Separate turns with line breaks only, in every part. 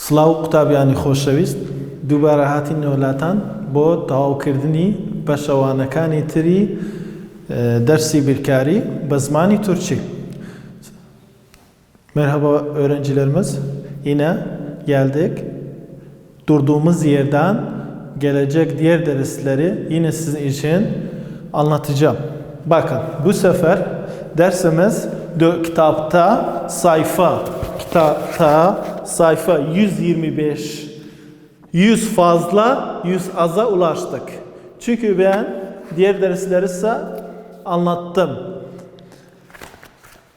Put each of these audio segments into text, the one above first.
سلااو قوتابیانی خۆشەویست دووبارە هاتین نۆلاتان بۆ تەواوکردنی بەشەوانەکانی تری دەرسی بیرکاری بە زمانی تورکی. Merhaba öğrencilerimiz, yine geldik. Durduğumuz yerden gelecek diğer dersleri yine sizin için anlatacağım. Bakın, bu sefer dersimiz kitapta sayfa 125. 100 fazla, 100 aza ulaştık. Çünkü ben diğer dersleri ise anlattım.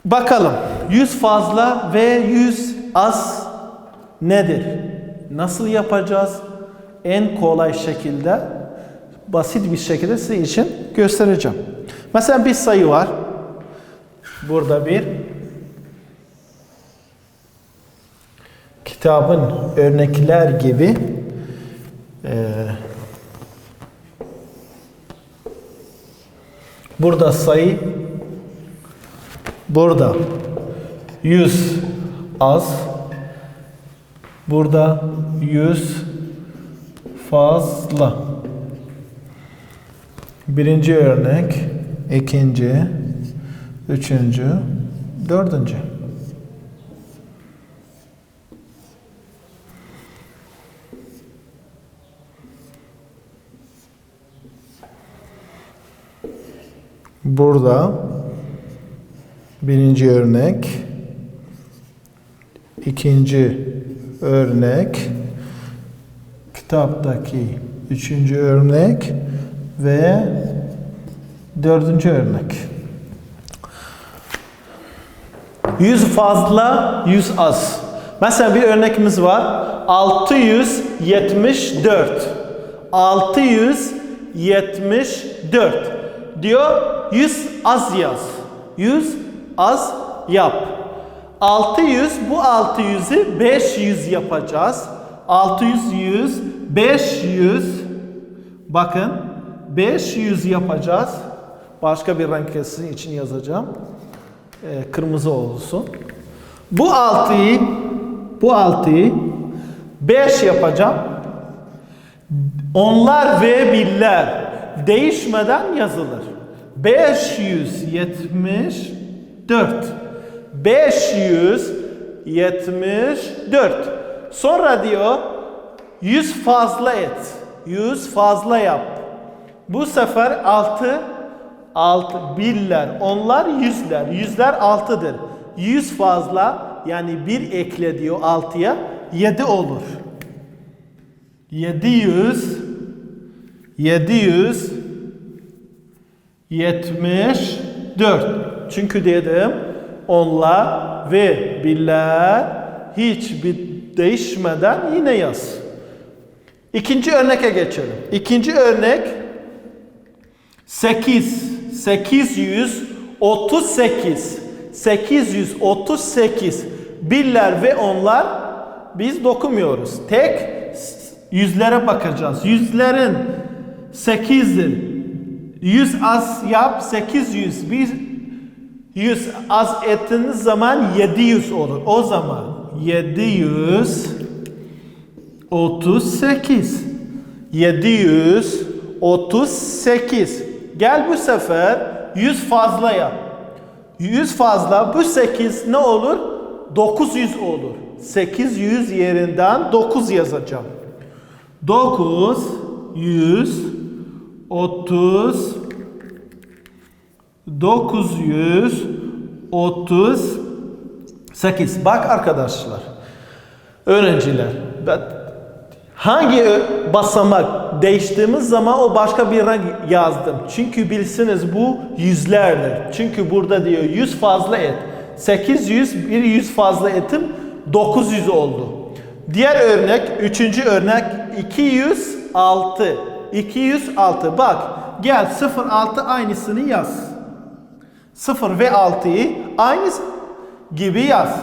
Bakalım 100 fazla ve 100 az nedir? Nasıl yapacağız? En kolay şekilde, basit bir şekilde size için göstereceğim. Mesela bir sayı var. Burada bir kitabın örnekler gibi burada sayı, burada 100 az, burada 100 fazla. Birinci örnek, ikinci, üçüncü, dördüncü. Burada birinci örnek, ikinci örnek, kitaptaki üçüncü örnek ve dördüncü örnek. 100 fazla, 100 az. Mesela bir örneğimiz var. 674. 674 diyor. 100 az yaz. 100 az yap. 600, bu 600'ü 500 yapacağız. 600, 100, 500. Bakın 500 yapacağız. Başka bir renk sizin için yazacağım. Kırmızı olsun. Bu 6'yı 5 yapacağım. Onlar ve birler değişmeden yazılır. 574. 574. Sonra diyor 100 fazla et. 100 fazla yap. Bu sefer 6 birler, onlar yüzler. Yüzler 6'dır. 100 fazla, yani bir ekle diyor 6'ya, 7 olur. 774. Çünkü dedim onlar ve birler hiçbir değişmeden yine yaz. İkinci örneğe geçelim. İkinci örnek 838. 838. Birler ve onlar biz dokunmuyoruz. Tek yüzlere bakacağız. Yüzlerin 8'dir. 100 az yap, 800. Bir 100 az ettiğiniz zaman 700 olur. O zaman 738. 738. Gel bu sefer 100 fazla yap. 100 fazla, bu 8 ne olur? 900 olur. 800 yerinden 9 yazacağım. 938. Bak arkadaşlar, öğrenciler, hangi basamak değiştiğimiz zaman o başka bir renk yazdım. Çünkü bilsiniz bu yüzlerdir. Çünkü burada diyor 100 fazla et. 800, bir 100 fazla etim 900 oldu. Diğer örnek, üçüncü örnek 206. 206. Bak gel 06 aynısını yaz. 0 ve 6'yı aynı gibi yaz.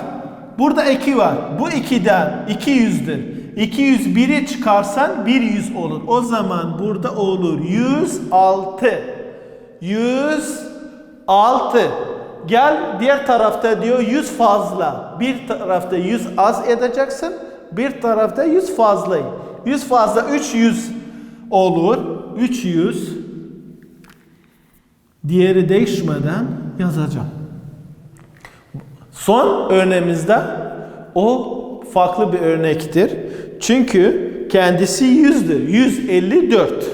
Burada 2 var. Bu 2'den 200'dür. 201'i çıkarsan 100 olur. O zaman burada olur 106. 106. Gel diğer tarafta diyor 100 fazla. Bir tarafta 100 az edeceksin. bir tarafta 100 fazla. 100 fazla 300 olur. 300. Diğeri değişmeden yazacağım. Son örneğimizde o farklı bir örnektir. Çünkü kendisi 100'dür. 154.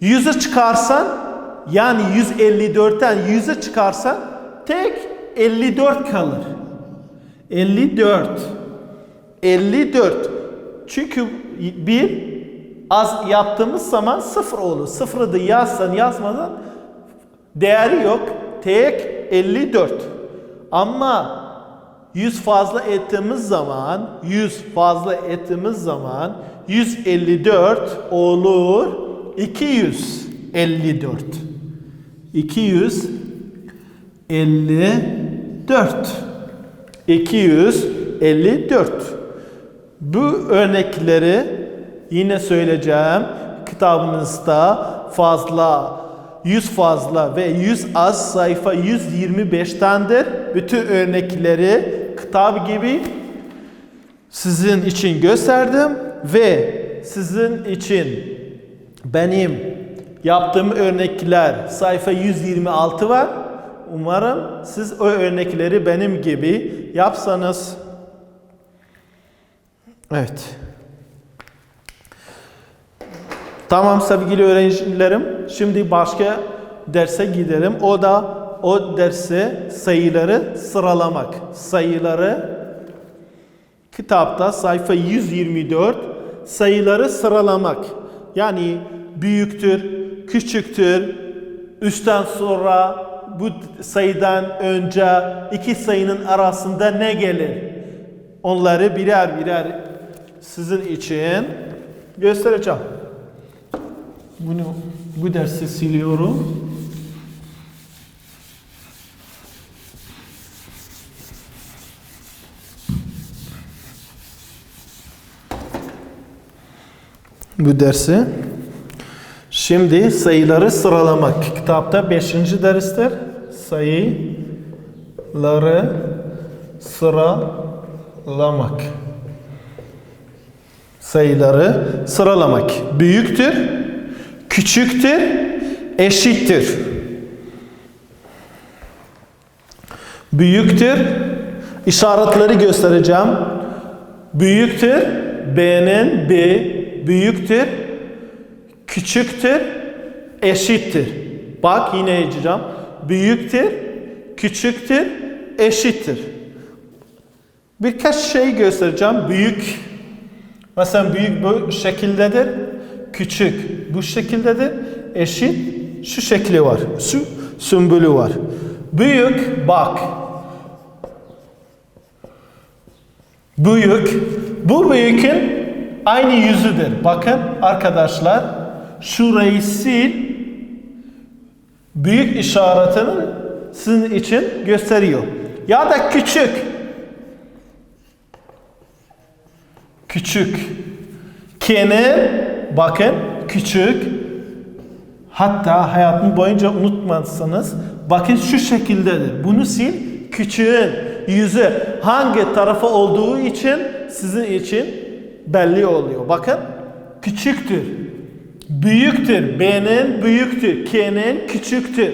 100'ü çıkarsan, yani 154'ten 100'ü çıkarsan tek 54 kalır. 54. 54. Çünkü bir az yaptığımız zaman 0 olur. 0'ı da yazsan yazmadan değeri yok. Tek 54. Ama 100 fazla ettiğimiz zaman 154 olur 254. 254. Bu örnekleri yine söyleyeceğim. Kitabımızda fazla, 100 fazla ve 100 az sayfa 125'tendir. Bütün örnekleri kitap gibi sizin için gösterdim ve sizin için benim yaptığım örnekler sayfa 126 var. Umarım siz o örnekleri benim gibi yapsanız. Evet. Tamam sevgili öğrencilerim. Şimdi başka derse gidelim. O derse sayıları sıralamak. Sayıları kitapta sayfa 124 sayıları sıralamak. Yani büyüktür, küçüktür, üstten sonra bu sayıdan önce iki sayının arasında ne gelir? Onları birer birer sizin için göstereceğim. Bu dersi siliyorum. Bu dersi. Şimdi sayıları sıralamak. Kitapta 5. derstir. Sayıları sıralamak. Sayıları sıralamak. Büyüktür, küçüktür, eşittir. Büyüktür, işaretleri göstereceğim. Büyüktür, B'nin B, büyüktür, küçüktür, eşittir. Bak yine yazacağım. Büyüktür, küçüktür, eşittir. Birkaç şey göstereceğim. Büyük, mesela büyük bu şekildedir. Küçük bu şekildedir. Eşit şu şekli var. Şu sümbülü var. Büyük bak. Büyük. Bu büyükün aynı yüzüdür. Bakın arkadaşlar. Şurayı sil. Büyük işaretini sizin için gösteriyor. Ya da küçük. Küçük. Kenar. Bakın küçük. Hatta hayatım boyunca unutmazsanız bakın şu şekildedir. Bunu sil. Küçüğün yüzü hangi tarafa olduğu için sizin için belli oluyor. Bakın küçüktür. Büyüktür. B'nin büyüktür. K'nin küçüktür.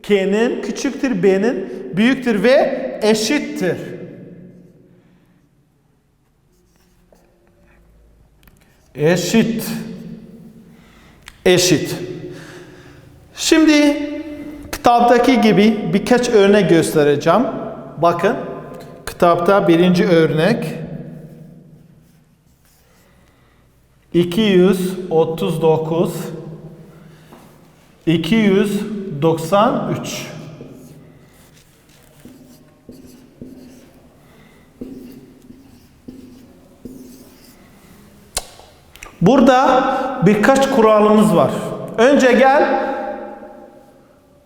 K'nin küçüktür. B'nin büyüktür ve eşittir. Eşit. Eşit. Şimdi kitaptaki gibi birkaç örnek göstereceğim. Bakın. Kitapta birinci örnek. 239 293. Burada birkaç kuralımız var. Önce gel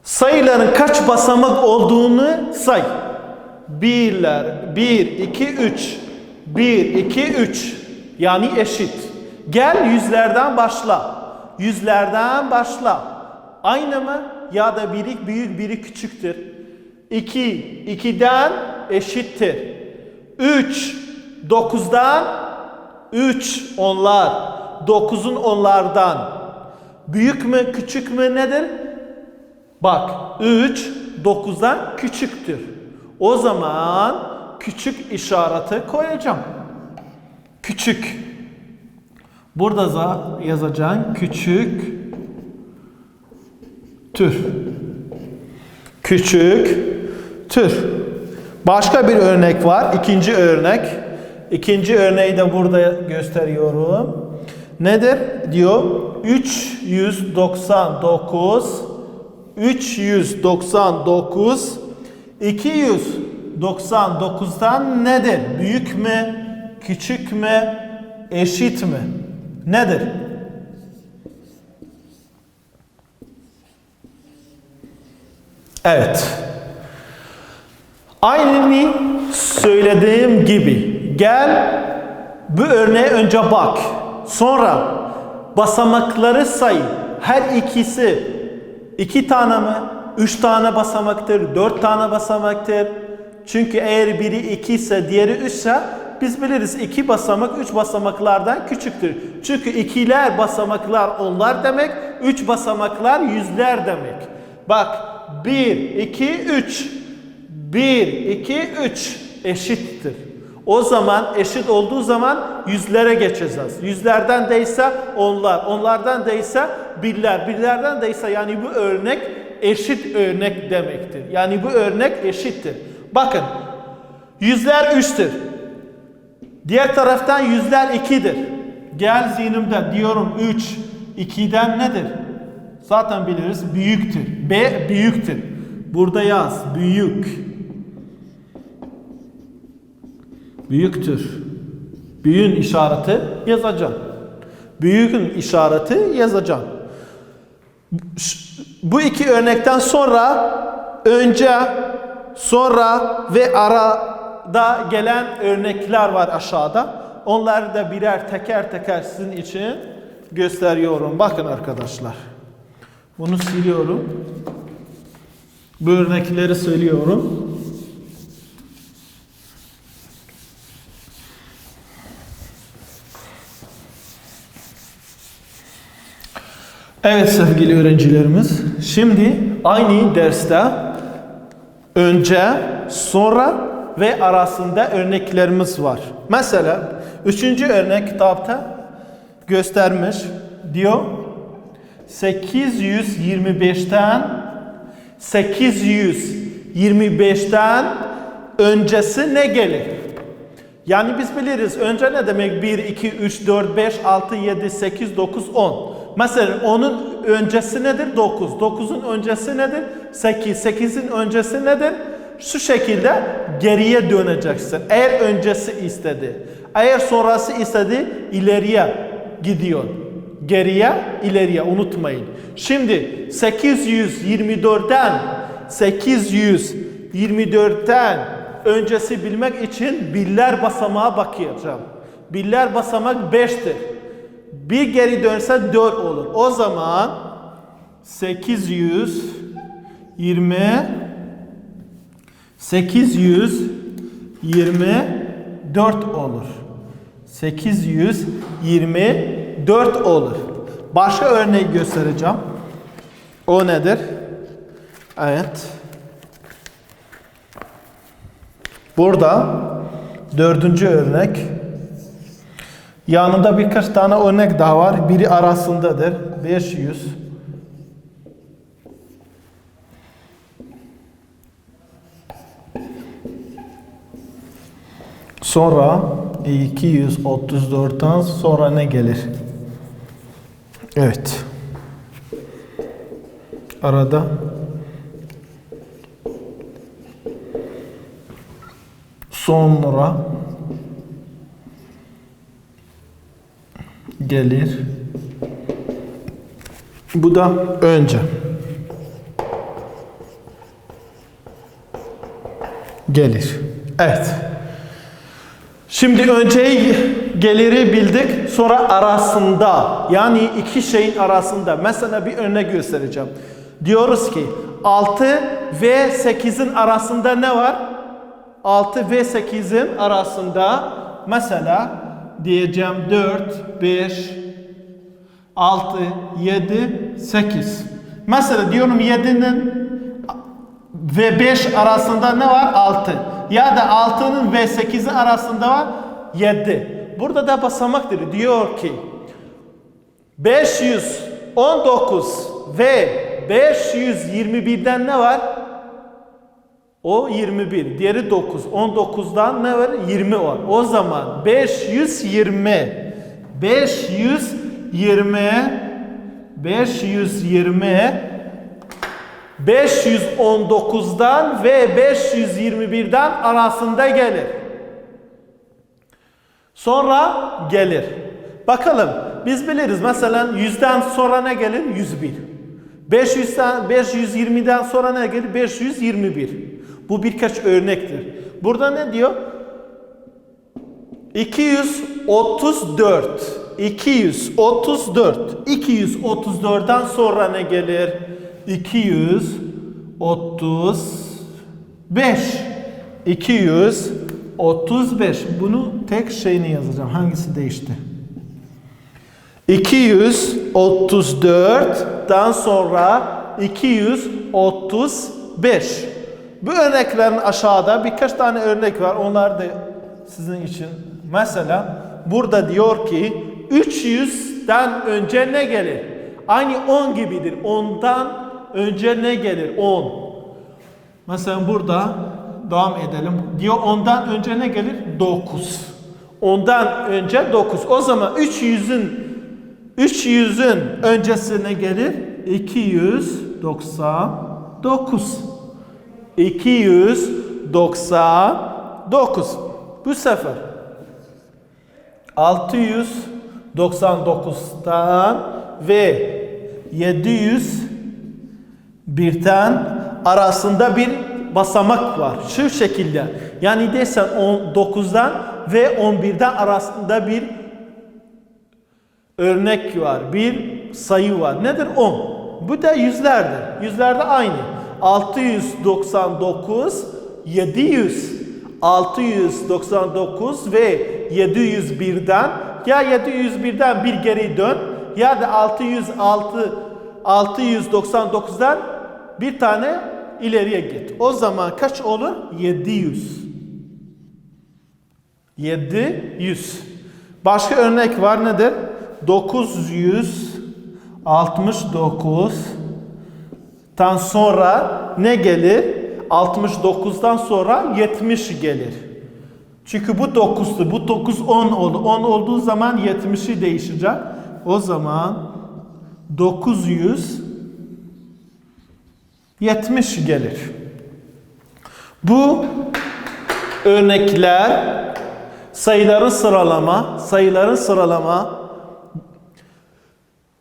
sayıların kaç basamak olduğunu say. 1, 2, 3. 1, 2, 3. Yani eşit. Gel yüzlerden başla. Yüzlerden başla. Aynı mı? Ya da biri büyük, biri küçüktür. 2, 2'den eşittir. 3, 9'dan 3 onlar. 9'un onlardan. Büyük mü küçük mü nedir? Bak 3 9'dan küçüktür. O zaman küçük işareti koyacağım. Küçük. Burada da yazacağım küçük tür. Küçük tür. Başka bir örnek var. İkinci örnek. İkinci örneği de burada gösteriyorum. Nedir? Diyor 399 299'dan nedir? Büyük mü? Küçük mü? Eşit mi? Nedir? Evet. Aynı söylediğim gibi gel bu örneğe önce bak. Sonra basamakları say. Her ikisi 2 tane mi? 3 tane basamaktır, 4 tane basamaktır. Çünkü eğer biri 2 ise diğeri 3 ise biz biliriz 2 basamak 3 basamaklardan küçüktür. Çünkü ikiler basamaklar onlar demek, 3 basamaklar yüzler demek. Bak 1, 2, 3. 1, 2, 3 eşittir. O zaman eşit olduğu zaman yüzlere geçeceğiz. Yüzlerden değilse onlar, onlardan değilse birler, birlerden değilse yani bu örnek eşit örnek demektir. Yani bu örnek eşittir. Bakın yüzler 3'tür. Diğer taraftan yüzler 2'dir. Gel zihnimde diyorum 3, 2'den nedir? Zaten biliriz büyüktür. B büyüktür. Burada yaz büyük. Büyüktür. Büyüğün işareti yazacağım. Büyüğün işareti yazacağım. Bu iki örnekten sonra önce, sonra ve arada gelen örnekler var aşağıda. Onları da birer teker teker sizin için gösteriyorum. Bakın arkadaşlar. Bunu siliyorum. Bu örnekleri söylüyorum. Evet sevgili öğrencilerimiz, şimdi aynı derste önce, sonra ve arasında örneklerimiz var. Mesela 3. örnek kitapta göstermiş diyor 825'ten öncesi ne gelir? Yani biz biliriz önce ne demek 1, 2, 3, 4, 5, 6, 7, 8, 9, 10. Mesela onun öncesi nedir? 9. 9'un öncesi nedir? 8. 8'in öncesi nedir? Şu şekilde geriye döneceksin. Eğer öncesi istedi. Eğer sonrası istedi ileriye gidiyor. Geriye, ileriye unutmayın. Şimdi 824'ten öncesi bilmek için birler basamağa bakacağım. Birler basamak 5'tir. Bir geri dönse 4 olur. O zaman 824 olur. 824 olur. Başka örnek göstereceğim. O nedir? Evet. Burada 4. örnek. Yanında birkaç tane örnek daha var. Biri arasındadır. 500. Sonra 234'ten sonra ne gelir? Evet. Arada sonra gelir. Bu da önce. Gelir. Evet. Şimdi önceyi geliri bildik. Sonra arasında yani iki şeyin arasında. Mesela bir örnek göstereceğim. Diyoruz ki 6 ve 8'in arasında ne var? 6 ve 8'in arasında mesela diyeceğim 4, 5, 6, 7, 8. Mesela diyorum 7'nin ve 5 arasında ne var? 6. Ya da 6'nın ve 8'in arasında var 7. Burada da basamaktır. Diyor ki 519 ve 521'den ne var? O 21. Diğeri 9. 19'dan ne var? 20 var. O zaman 520 519'dan ve 521'den arasında gelir. Sonra gelir. Bakalım biz biliriz mesela 100'den sonra ne gelir? 101. 520'den sonra ne gelir? 521. Bu birkaç örnektir. Burada ne diyor? 234. 234'den sonra ne gelir? 235. Bunu tek şeyini yazacağım. Hangisi değişti? 234'dan sonra 235. Bu örneklerin aşağıda birkaç tane örnek var. Onlar da sizin için. Mesela burada diyor ki 300'den önce ne gelir? Aynı 10 gibidir. 10'dan önce ne gelir? 10. Mesela burada devam edelim. Diyor 10'dan önce ne gelir? 9. 10'dan önce 9. O zaman 300'ün öncesi ne gelir? 299. 299. Bu sefer 699'dan ve 701'den arasında bir basamak var. Şu şekilde. Yani desen 9'dan ve 11'den arasında bir örnek var. Bir sayı var. Nedir? 10. Bu da yüzlerdir. Yüzlerde aynı. 699, 700. 699 ve 701'den ya 701'den bir geri dön ya da 699'dan bir tane ileriye git. O zaman kaç olur? 700. 700. Başka örnek var nedir? 969'dan sonra ne gelir? 69'dan sonra 70 gelir. Çünkü bu 9'tu. Bu 9 10 oldu. 10 olduğu zaman 70'i değişecek. O zaman 970 gelir. Bu örnekler sayıların sıralama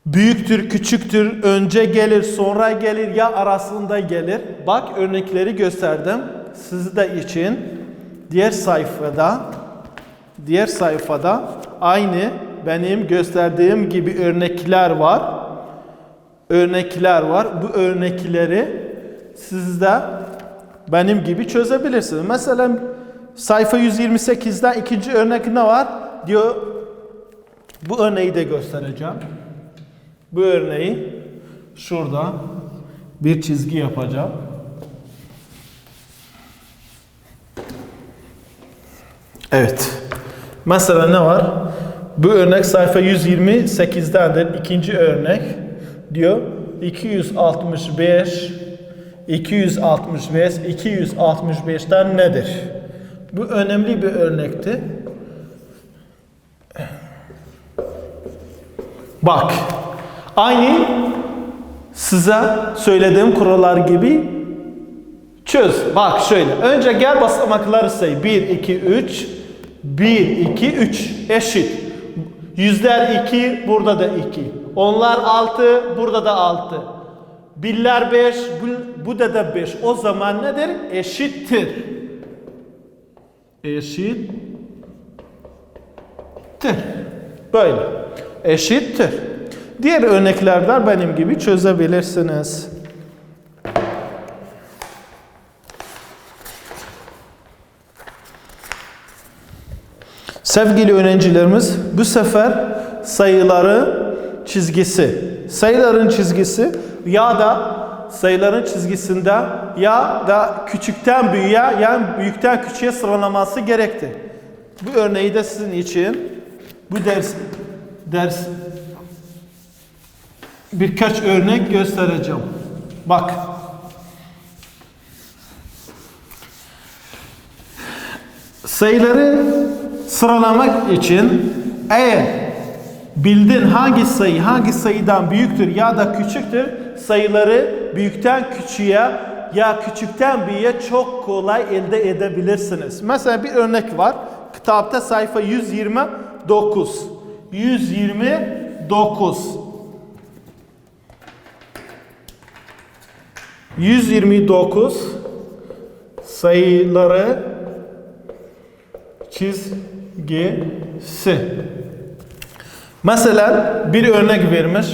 büyüktür, küçüktür, önce gelir, sonra gelir ya arasında gelir. Bak örnekleri gösterdim. Siz de için diğer sayfada aynı benim gösterdiğim gibi örnekler var. Bu örnekleri siz de benim gibi çözebilirsiniz. Mesela sayfa 128'de ikinci örnek ne var? Diyor. Bu örneği de göstereceğim. Bu örneği şurada bir çizgi yapacağım. Evet. Mesela ne var? Bu örnek sayfa 128'dendir. İkinci örnek diyor 265'ten nedir? Bu önemli bir örnekti. Bak. Aynı size söylediğim kurallar gibi çöz. Bak şöyle. Önce gel basamakları say. 1, 2, 3. 1, 2, 3. Eşit. Yüzler 2. Burada da 2. Onlar 6. Burada da 6. Birler 5. Bu da 5. O zaman nedir? Eşittir. Eşittir. Böyle. Eşittir. Diğer örneklerden benim gibi çözebilirsiniz. Sevgili öğrencilerimiz, bu sefer sayıların çizgisi ya da sayıların çizgisinde ya da küçükten büyüğe yani büyükten küçüğe sıralaması gerekti. Bu örneği de sizin için bu ders birkaç örnek göstereceğim. Bak. Sayıları sıralamak için eğer bildin hangi sayıdan büyüktür ya da küçüktür, sayıları büyükten küçüğe ya küçükten büyüğe çok kolay elde edebilirsiniz. Mesela bir örnek var. Kitapta sayfa 129. 129 sayıları çizgisi. Mesela bir örnek vermiş.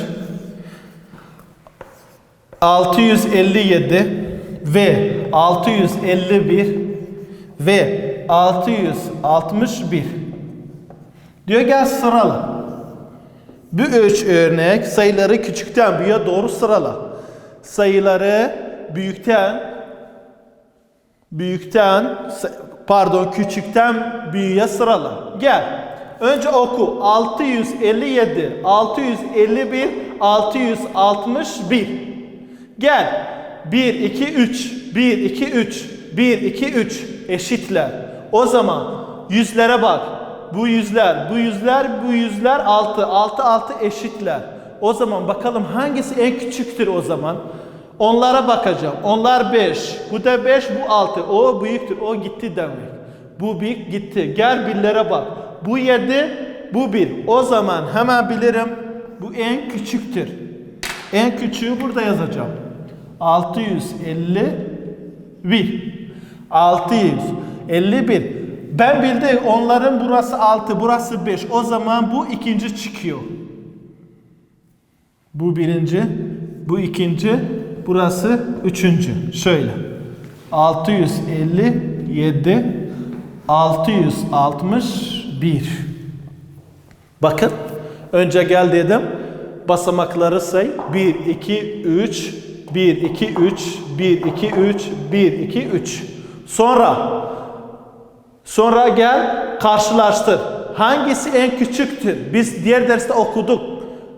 657 ve 651 ve 661. Diyor gel sırala. Bu üç örnek sayıları küçükten büyüğe doğru sırala. Sayıları küçükten büyüğe sırala. Gel. Önce oku. 657, 651, 661. Gel. 1, 2, 3, 1, 2, 3, 1, 2, 3 eşitler. O zaman yüzlere bak. Bu yüzler 6, 6, 6 eşitler. O zaman bakalım hangisi en küçüktür o zaman. Onlara bakacağım. Onlar 5. Bu da 5, bu 6. O büyüktür. O gitti demek. Bu büyük gitti. Gel birlere bak. Bu 7, bu 1. O zaman hemen bilirim. Bu en küçüktür. En küçüğü burada yazacağım. 651. 651. Ben bildim onların burası 6, burası 5. O zaman bu ikinci çıkıyor. Bu birinci, bu ikinci, burası üçüncü. Şöyle. 657, 661. Bakın. Önce gel dedim. Basamakları say. 1, 2, 3, 1, 2, 3, 1, 2, 3, 1, 2, 3. Sonra gel karşılaştır. Hangisi en küçüktür? Biz diğer derste okuduk.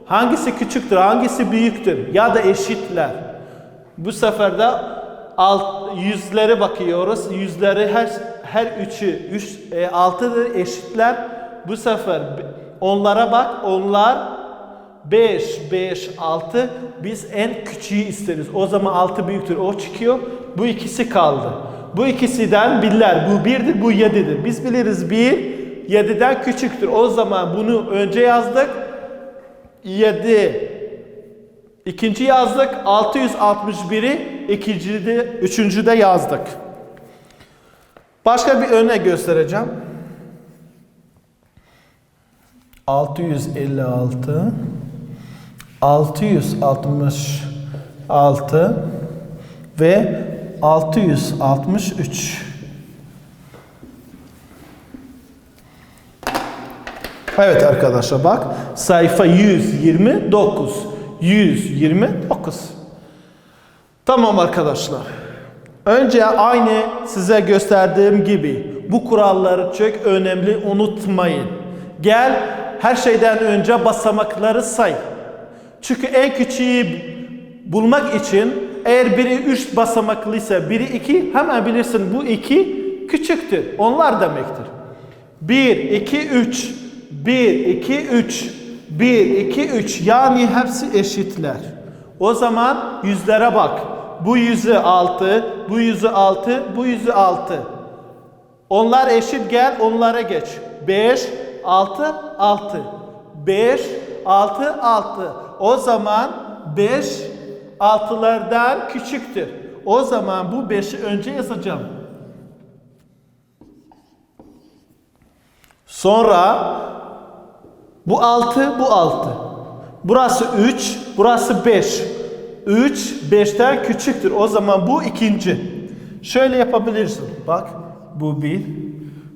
Hangisi küçüktür, hangisi büyüktür ya da eşitler. Bu sefer de yüzlere bakıyoruz. Yüzleri her üçü 6'dır eşitler. Bu sefer onlara bak. Onlar 5, 5, 6. Biz en küçüğü isteriz. O zaman 6 büyüktür. O çıkıyor. Bu ikisi kaldı. Bu ikisinden birler. Bu 1'dir, bu 7'dir. Biz biliriz 1, 7'den küçüktür. O zaman bunu önce yazdık. 7. İkinci yazdık. 661'i üçüncüde yazdık. Başka bir örnek göstereceğim. 656, 666 ve 663. Evet arkadaşlar bak. Sayfa 129. 129. Tamam arkadaşlar. Önce aynı size gösterdiğim gibi bu kuralları çok önemli unutmayın. Gel her şeyden önce basamakları say. Çünkü en küçüğü bulmak için eğer biri 3 basamaklıysa biri 2 hemen bilirsin bu 2 küçüktür. Onlar demektir. 1, 2, 3. 1, 2, 3. 1, 2, 3. Yani hepsi eşitler. O zaman yüzlere bak. Bu yüzü 6, bu yüzü 6, bu yüzü 6. Onlar eşit gel onlara geç. 5, 6, 6. 5, 6, 6. O zaman 5, 6'lardan küçüktür. O zaman bu 5'i önce yazacağım. Sonra bu 6, bu 6. Burası 3, burası 5. 3, 5'ten küçüktür. O zaman bu ikinci. Şöyle yapabilirsin. Bak, bu 1,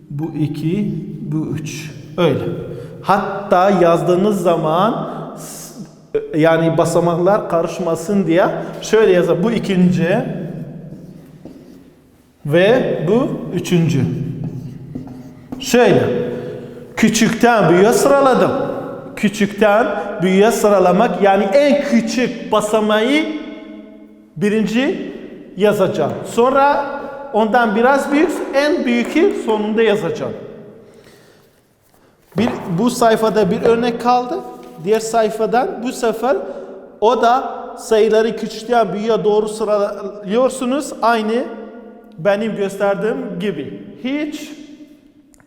bu 2, bu 3. Öyle. Hatta yazdığınız zaman yani basamaklar karışmasın diye şöyle yazar. Bu ikinci ve bu üçüncü. Şöyle. Küçükten büyüğe sıraladım. Küçükten büyüğe sıralamak yani en küçük basamağı birinci yazacağım. Sonra ondan biraz büyük, en büyükü sonunda yazacağım. Bu sayfada bir örnek kaldı. Diğer sayfadan bu sefer o da sayıları küçükten büyüğe doğru sıralıyorsunuz. Aynı benim gösterdiğim gibi. Hiç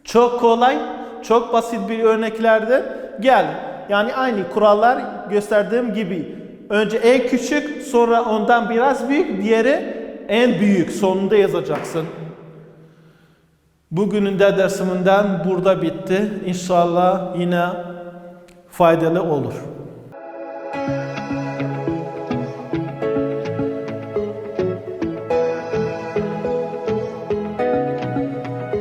çok kolay, çok basit bir örneklerde gel. Yani aynı kurallar gösterdiğim gibi. Önce en küçük, sonra ondan biraz büyük, diğeri en büyük sonunda yazacaksın. Bugünün de dersimden burada bitti. İnşallah yine faydalı olur.